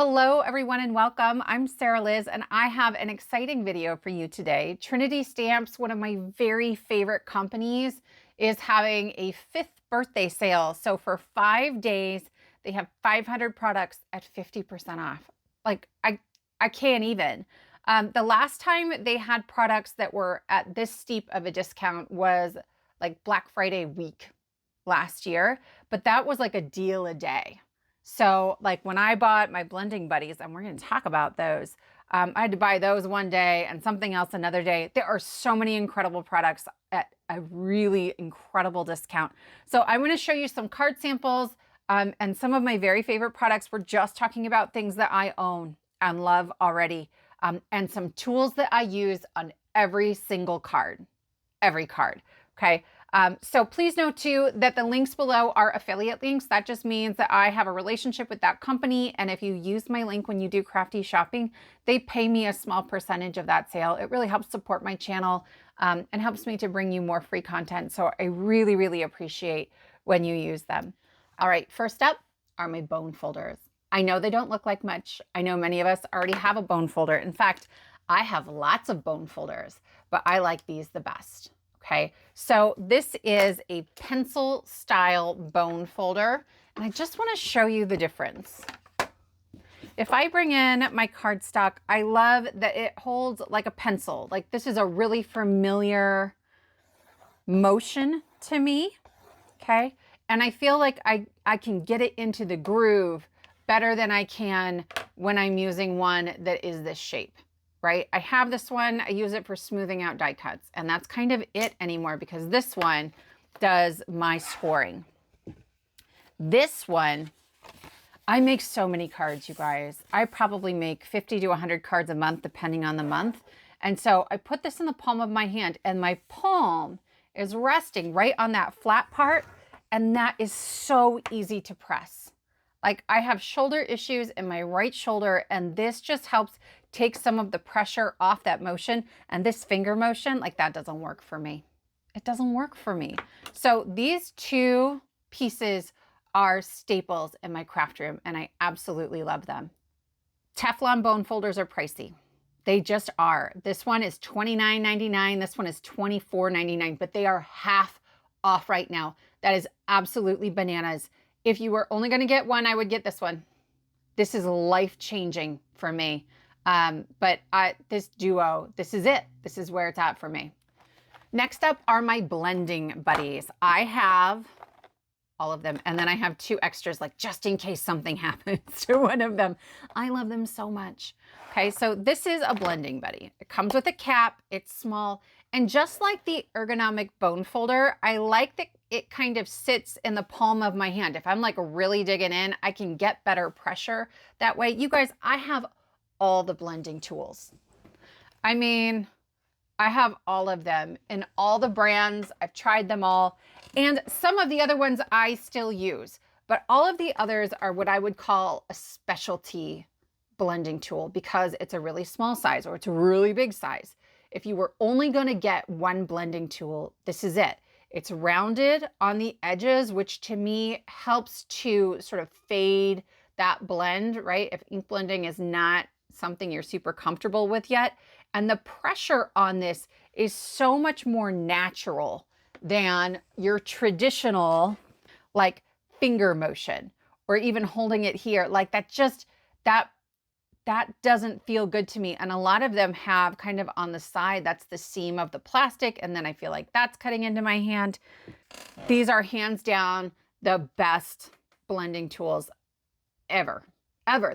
Hello everyone and welcome. I'm Sarah Liz and I have an exciting video for you today. Trinity Stamps, one of my very favorite companies, is having a 5th birthday sale. So for 5 days, they have 500 products at 50% off. Like I can't even. The last time they had products that were at this steep of a discount was like Black Friday week last year, but that was like a deal a day. So like when I bought my blending buddies, and we're going to talk about those, I had to buy those one day and something else another day. There are so many incredible products at a really incredible discount. So I'm going to show you some card samples and some of my very favorite products. We're just talking about things that I own and love already, and some tools that I use on every single card, every card. Okay. So please note too that the links below are affiliate links. That just means that I have a relationship with that company. And if you use my link when you do crafty shopping, they pay me a small percentage of that sale. It really helps support my channel and helps me to bring you more free content. So I really, really appreciate when you use them. All right, first up are my bone folders. I know they don't look like much. I know many of us already have a bone folder. In fact, I have lots of bone folders, but I like these the best. Okay, so this is a pencil style bone folder, and I just want to show you the difference. If I bring in my cardstock, I love that it holds like a pencil. Like this is a really familiar motion to me, okay? And I feel like I can get it into the groove better than I can when I'm using one that is this shape. Right? I have this one, I use it for smoothing out die cuts, and that's kind of it anymore because this one does my scoring. This one, I make so many cards, you guys. I probably make 50 to 100 cards a month, depending on the month. And so I put this in the palm of my hand, and my palm is resting right on that flat part, and that is so easy to press. Like I have shoulder issues in my right shoulder, and this just helps take some of the pressure off that motion. And this finger motion, like that doesn't work for me. It doesn't work for me. So these two pieces are staples in my craft room, and I absolutely love them. Teflon bone folders are pricey. They just are. This one is $29.99. This one is $24.99, but they are half off right now. That is absolutely bananas. If you were only going to get one, I would get this one. This is life-changing for me. But this duo, this is it. This is where it's at for me. Next up are my blending buddies. I have all of them. And then I have 2 extras, like just in case something happens to one of them. I love them so much. Okay, so this is a blending buddy. It comes with a cap. It's small. And just like the Ergonomic bone folder, I like that it kind of sits in the palm of my hand. If I'm like really digging in, I can get better pressure that way. You guys, I have all the blending tools. I mean, I have all of them in all the brands. I've tried them all. And some of the other ones I still use, but all of the others are what I would call a specialty blending tool because it's a really small size or it's a really big size. If you were only going to get one blending tool, this is it. It's rounded on the edges, which to me helps to sort of fade that blend, right? If ink blending is not something you're super comfortable with yet. And the pressure on this is so much more natural than your traditional like finger motion or even holding it here. Like that just, that doesn't feel good to me. And a lot of them have kind of on the side, that's the seam of the plastic. And then I feel like that's cutting into my hand. These are hands down the best blending tools ever.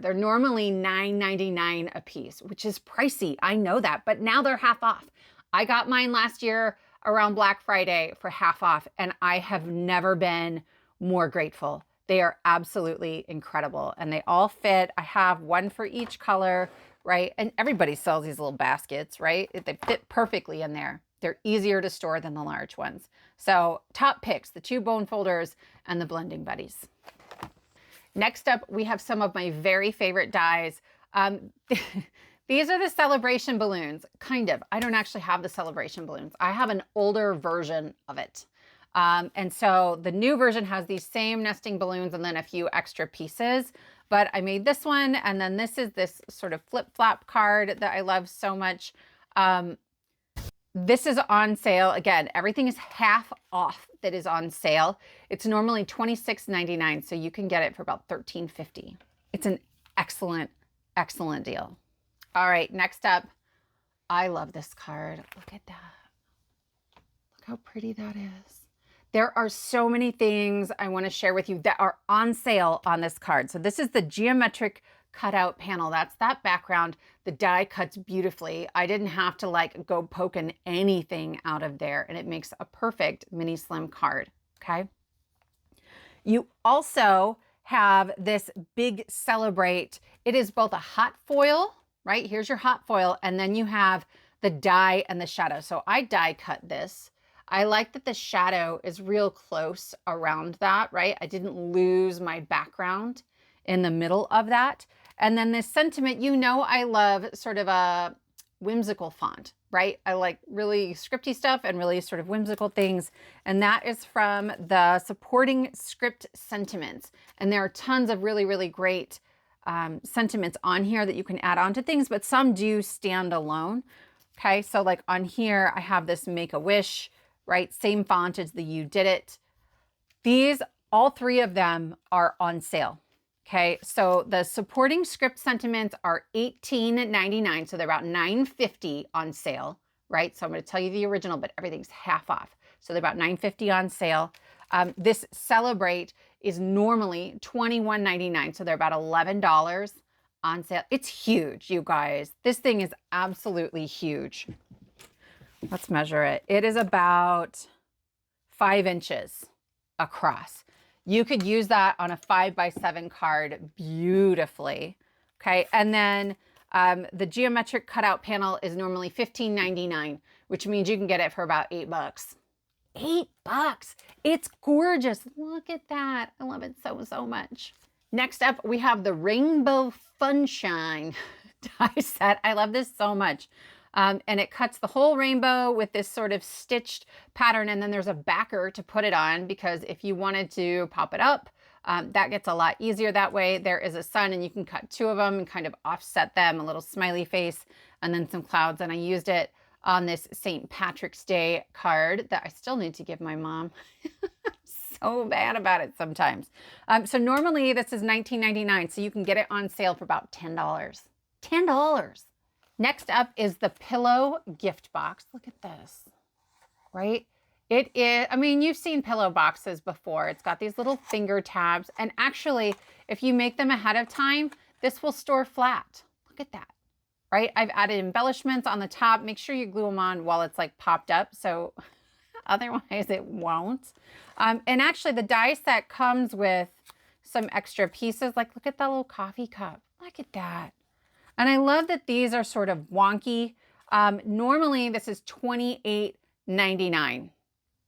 They're normally $9.99 a piece, which is pricey. I know that, but now they're half off. I got mine last year around Black Friday for half off, and I have never been more grateful. They are absolutely incredible, and they all fit. I have one for each color, right? And everybody sells these little baskets, right? They fit perfectly in there. They're easier to store than the large ones. So top picks, the 2 bone folders and the blending buddies. Next up, we have some of my very favorite dies. These are the celebration balloons, kind of. I don't actually have the celebration balloons. I have an older version of it. And so the new version has these same nesting balloons and then a few extra pieces. but I made this one. And then this is this sort of flip-flop card that I love so much. This is on sale. Again, everything is half off that is on sale. It's normally $26.99, so you can get it for about $13.50. It's an excellent, excellent deal. All right, next up, I love this card. Look at that. Look how pretty that is. There are so many things I want to share with you that are on sale on this card. So this is the geometric cutout panel. That's that background. The die cuts beautifully. I didn't have to like go poking anything out of there, and it makes a perfect mini slim card. Okay. You also have this big Celebrate. It is both a hot foil, right? Here's your hot foil, and then you have the die and the shadow. So I die cut this. I like that the shadow is real close around that, right? I didn't lose my background in the middle of that. And then this sentiment, you know, I love sort of a whimsical font, right? I like really scripty stuff and really sort of whimsical things. And that is from the supporting script sentiments. And there are tons of really, really great sentiments on here that you can add on to things, but some do stand alone. Okay, so like on here, I have this Make a Wish, right? Same font as the You Did It. These, all three of them are on sale. Okay, so the supporting script sentiments are $18.99, so they're about $9.50 on sale, right? So I'm going to tell you the original, but everything's half off. So they're about $9.50 on sale. This Celebrate is normally $21.99, so they're about $11 on sale. It's huge, you guys. This thing is absolutely huge. Let's measure it. It is about 5 inches across. You could use that on a 5x7 card beautifully. Okay, and then the geometric cutout panel is normally $15.99, which means you can get it for about $8. $8. It's gorgeous. Look at that. I love it so, so much. Next up, we have the Rainbow Funshine die set. I love this so much. And it cuts the whole rainbow with this sort of stitched pattern. And then there's a backer to put it on, because if you wanted to pop it up, that gets a lot easier that way. There is a sun, and you can cut 2 of them and kind of offset them, a little smiley face and then some clouds. And I used it on this St. Patrick's Day card that I still need to give my mom. So bad about it sometimes. So normally this is $19.99, so you can get it on sale for about $10. $10. Next up is the pillow gift box. Look at this, right? It is, I mean, you've seen pillow boxes before. It's got these little finger tabs. And actually, if you make them ahead of time, this will store flat. Look at that, right? I've added embellishments on the top. Make sure you glue them on while it's like popped up, so otherwise it won't. And actually the die set comes with some extra pieces. Like, look at that little coffee cup. Look at that. And I love that these are sort of wonky. Normally this is $28.99.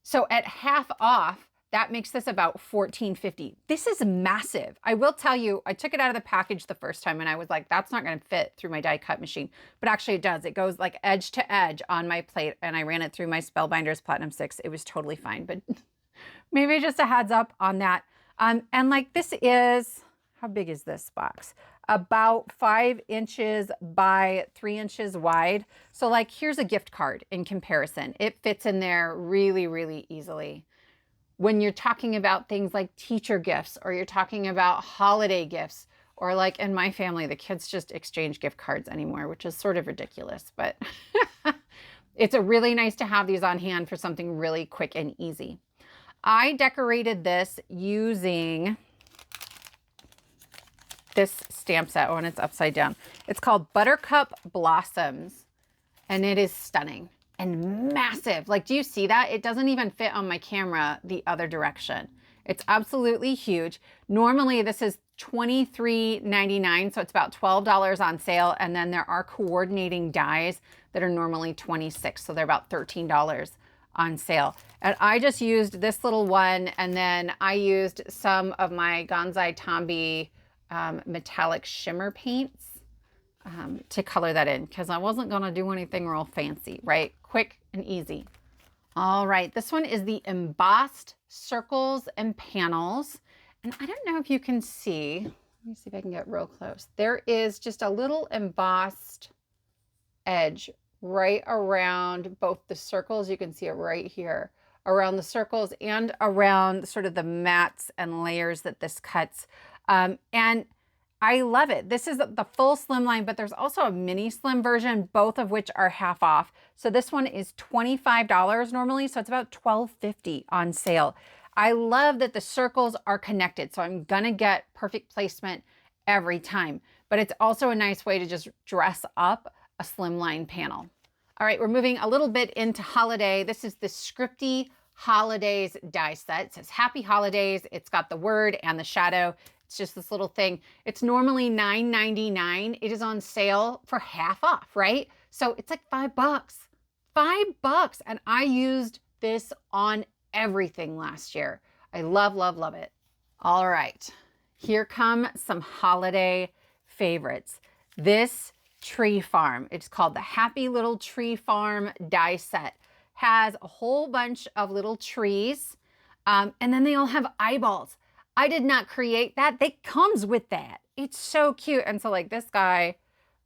So at half off, that makes this about $14.50. This is massive. I will tell you, I took it out of the package the first time and I was like, that's not going to fit through my die cut machine. But actually it does. It goes like edge to edge on my plate, and I ran it through my Spellbinders Platinum 6. It was totally fine, but maybe just a heads up on that. And like this is, how big is this box? About 5 inches by 3 inches wide. So like, here's a gift card in comparison. It fits in there really, really easily. When you're talking about things like teacher gifts, or you're talking about holiday gifts, or like in my family, the kids just exchange gift cards anymore, which is sort of ridiculous, but it's a really nice to have these on hand for something really quick and easy. I decorated this using this stamp set. Oh, and it's upside down. It's called Buttercup Blossoms, and it is stunning and massive. Like, do you see that? It doesn't even fit on my camera the other direction. It's absolutely huge. Normally this is $23.99, so it's about $12 on sale. And then there are coordinating dies that are normally $26, so they're about $13 on sale. And I just used this little one, and then I used some of my Gonzai Tombi metallic shimmer paints to color that in, because I wasn't going to do anything real fancy, right? Quick and easy. All right, this one is the Embossed Circles and Panels. And I don't know if you can see, Let me see if I can get real close. There is just a little embossed edge right around both the circles. You can see it right here, around the circles and around sort of the mats and layers that this cuts. And I love it. This is the full slimline, but there's also a mini slim version, both of which are half off. So this one is $25 normally, so it's about $12.50 on sale. I love that the circles are connected, so I'm gonna get perfect placement every time, but it's also a nice way to just dress up a slimline panel. All right, we're moving a little bit into holiday. This is the Scripty Holidays die set. It says Happy Holidays. It's got the word and the shadow. It's just this little thing. It's normally $9.99. It is on sale for half off, right? So it's like $5. $5. And I used this on everything last year. I love, love, love it. All right, here come some holiday favorites. This tree farm, it's called the Happy Little Tree Farm die set, has a whole bunch of little trees, and then they all have eyeballs. I did not create that. It comes with that. It's so cute. And so like this guy,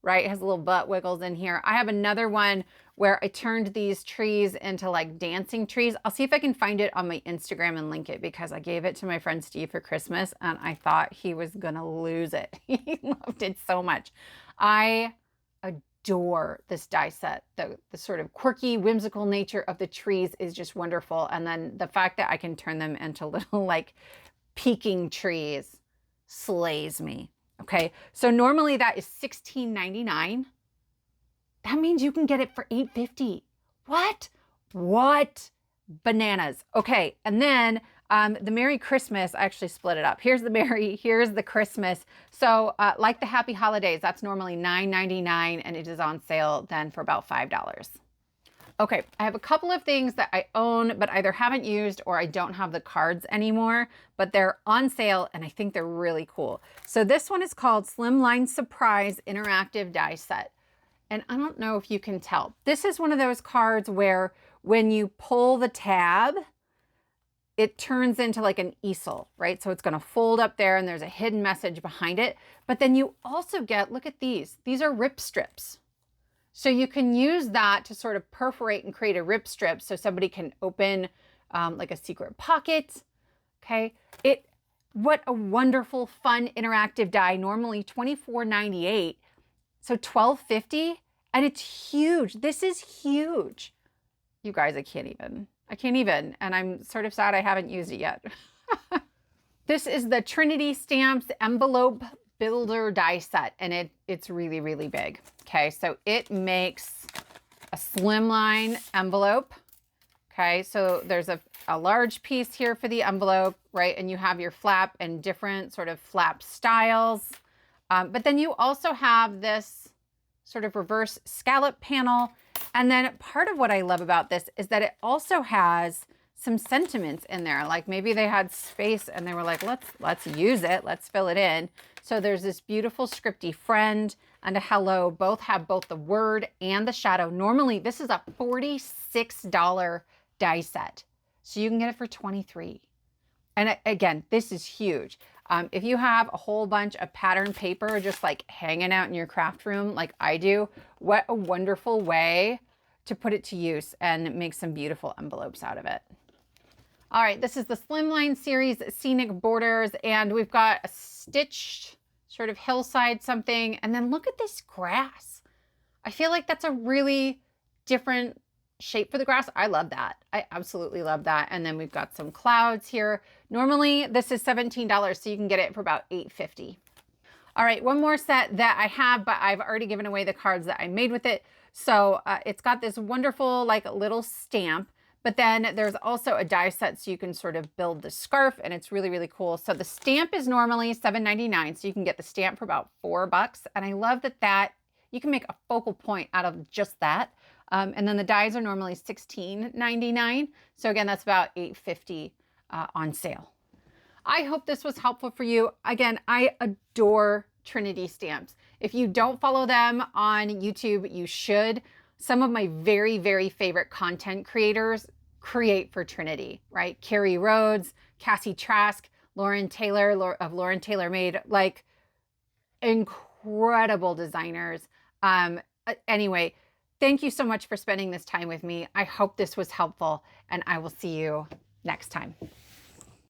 right, has a little butt wiggles in here. I have another one where I turned these trees into like dancing trees. I'll see if I can find it on my Instagram and link it, because I gave it to my friend Steve for Christmas and I thought he was gonna lose it. He loved it so much. I adore this die set. The sort of quirky, whimsical nature of the trees is just wonderful. And then the fact that I can turn them into little like peaking trees slays me. Okay, so normally that is $16.99. That means you can get it for $8.50. What? Bananas. Okay, and then the Merry Christmas, I actually split it up. Here's the Merry, here's the Christmas. So like the Happy Holidays, that's normally $9.99 and it is on sale then for about $5. Okay, I have a couple of things that I own but either haven't used or I don't have the cards anymore, but they're on sale and I think they're really cool. So this one is called Slimline Surprise Interactive Die Set. And I don't know if you can tell. This is one of those cards where when you pull the tab, it turns into like an easel, right? So it's gonna fold up there and there's a hidden message behind it. But then you also get, look at these. These are rip strips. So you can use that to sort of perforate and create a rip strip so somebody can open like a secret pocket, okay? What a wonderful, fun, interactive die, normally $24.98, so $12.50, and it's huge. This is huge. You guys, I can't even, and I'm sort of sad I haven't used it yet. This is the Trinity Stamps Envelope Builder die set, and it's really, really big. Okay, so it makes a slimline envelope. Okay, so there's a large piece here for the envelope, right? And you have your flap and different sort of flap styles. But then you also have this sort of reverse scallop panel. And then part of what I love about this is that it also has some sentiments in there. Like maybe they had space and they were like, let's use it, let's fill it in. So there's this beautiful Scripty friend and a hello, both have both the word and the shadow. Normally this is a $46 die set. So you can get it for $23. And again, this is huge. If you have a whole bunch of pattern paper just like hanging out in your craft room like I do, what a wonderful way to put it to use and make some beautiful envelopes out of it. All right, this is the Slimline series Scenic Borders, and we've got a stitched sort of hillside something, and then look at this grass. I feel like that's a really different shape for the grass. I love that. I absolutely love that. And then we've got some clouds here. Normally this is $17, so you can get it for about $8.50. All right, one more set that I have, but I've already given away the cards that I made with it. So it's got this wonderful like little stamp, but then there's also a die set so you can sort of build the scarf, and it's really, really cool. So the stamp is normally $7.99, so you can get the stamp for about $4. And I love that you can make a focal point out of just that. And then the dies are normally $16.99. So again, that's about $8.50 on sale. I hope this was helpful for you. Again, I adore Trinity stamps. If you don't follow them on YouTube, you should. Some of my very, very favorite content creators create for Trinity, right? Carrie Rhodes, Cassie Trask, Lauren Taylor of Lauren Taylor Made. Like, incredible designers. Anyway, thank you so much for spending this time with me. I hope this was helpful, and I will see you next time.